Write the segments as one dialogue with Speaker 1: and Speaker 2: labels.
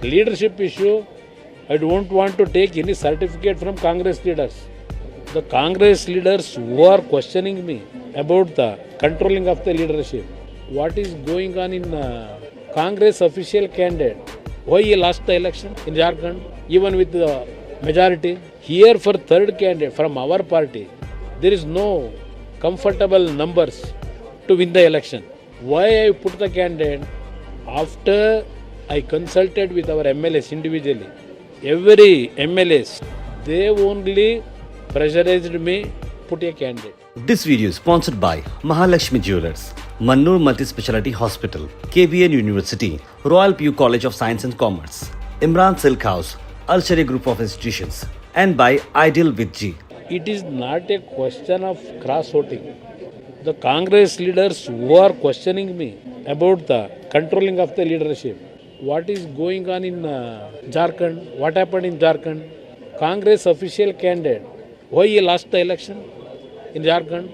Speaker 1: Leadership issue, I don't want to take any certificate from Congress leaders. The Congress leaders who are questioning me about the controlling of the leadership, what is going on in Congress official candidate, why he lost the election in Jharkhand, even with the majority. Here for third candidate from our party, there is no comfortable numbers to win the election. Why I put the candidate? After I consulted with our MLAs individually, every MLAs, they only pressurized me put a candidate.
Speaker 2: This video is sponsored by Mahalakshmi Jewelers, Mannur Multi-Speciality Hospital, KBN University, Royal PU College of Science and Commerce, Imran Silk House, Al Sharia Group of Institutions, and by Ideal with G.
Speaker 1: It is not a question of cross-voting. The Congress leaders who are questioning me about the controlling of the leadership, what is going on in Jharkhand, what happened in Jharkhand, Congress official candidate, why he lost the election in Jharkhand,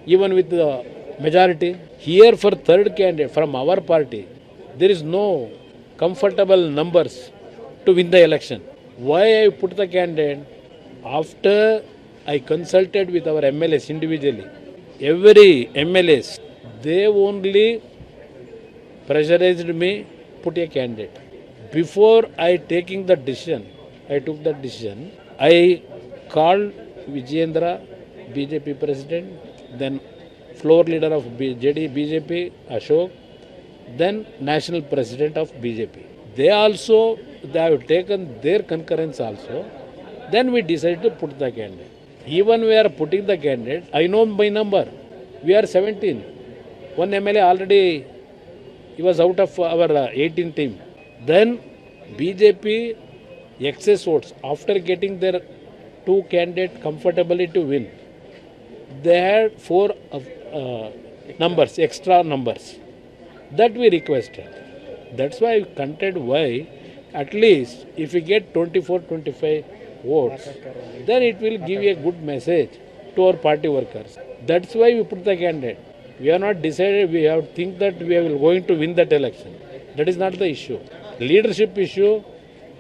Speaker 1: even with the majority. Here for third candidate from our party, there is no comfortable numbers to win the election. Why I put the candidate? After I consulted with our MLAs individually, every MLAs, they only pressurized me put a candidate. Before I taking the decision, I took the decision. I called Vijayendra, BJP president, then floor leader of BJP, Ashok, then national president of BJP. They have taken their concurrence also. Then we decided to put the candidate. Even we are putting the candidate, I know my number. We are 17. One MLA already, he was out of our 18 team. Then BJP excess votes, after getting their two candidates comfortably to win, they had four numbers, extra numbers. That we requested. That's why I contend why at least if we get 24, 25 votes, then it will give a good message to our party workers. That's why we put the candidate. We are not decided, we have to think that we are going to win that election. That is not the issue. Leadership issue,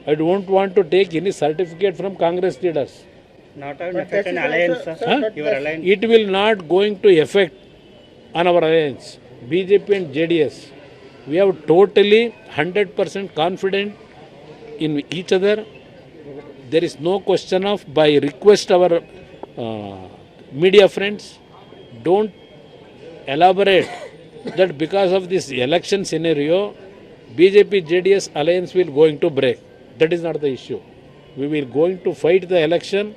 Speaker 1: I don't want to take any certificate from Congress leaders.
Speaker 3: Not affect an alliance, sir. Your alliance.
Speaker 1: It will not going to affect on our alliance. BJP and JDS. We have totally 100% confident in each other. There is no question of, by request our media friends, don't elaborate that because of this election scenario, BJP JDS alliance will going to break. That is not the issue. We will going to fight the election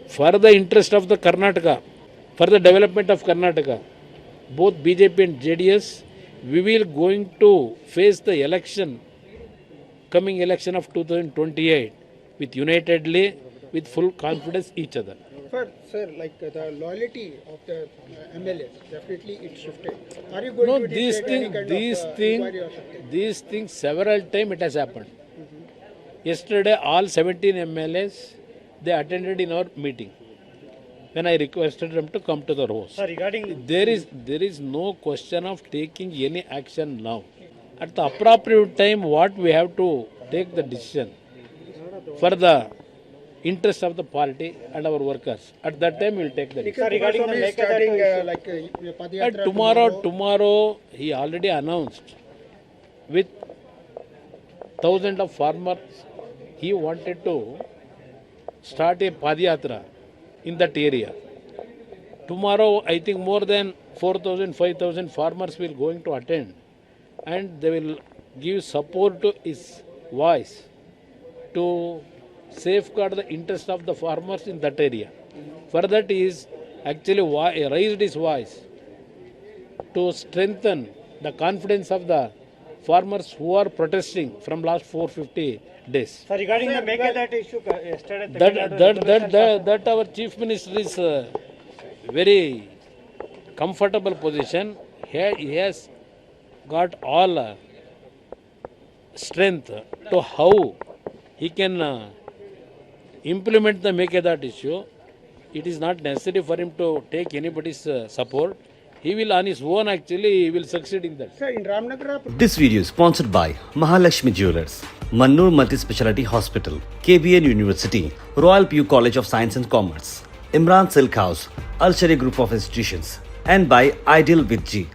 Speaker 1: for the interest of the Karnataka, for the development of Karnataka. Both BJP and JDS, we will going to face the election, coming election of 2028 with unitedly, with full confidence each other.
Speaker 4: Sir, like the loyalty of the MLAs, definitely it shifted. Are you going to
Speaker 1: these
Speaker 4: initiate any kind of inquiry or something?
Speaker 1: things several times it has happened. Yesterday, all 17 MLAs, they attended in our meeting when I requested them to come to the host.
Speaker 3: Sir, regarding
Speaker 1: There is no question of taking any action now. At the appropriate time, what we have to take the decision for the interest of the party and our workers. At that time, we will take the decision.
Speaker 3: regarding the
Speaker 4: Swami is
Speaker 3: Mekadatu
Speaker 4: starting
Speaker 3: issue.
Speaker 4: Padayatra
Speaker 1: Tomorrow, he already announced with thousands of farmers, he wanted to start a Padayatra in that area. Tomorrow, I think more than 4,000, 5,000 farmers will going to attend, and they will give support to his voice to safeguard the interest of the farmers in that area. For that, he is actually raised his voice to strengthen the confidence of the farmers who are protesting from last 450 days.
Speaker 3: Sir, regarding the Mekadatu issue, yesterday, Tamil Nadu
Speaker 1: That our chief minister is very comfortable position. He has got all strength to how he can implement the Mekadatu issue. It is not necessary for him to take anybody's support. he will on his own actually he will succeed in that.
Speaker 4: Sir, in Ramnagar,
Speaker 2: This video is sponsored by Mahalakshmi Jewelers, Mannur Multi-Speciality Hospital, KBN University, Royal PU College of Science and Commerce, Imran Silk House, Al Sharia Group of Institutions, and by Ideal with G.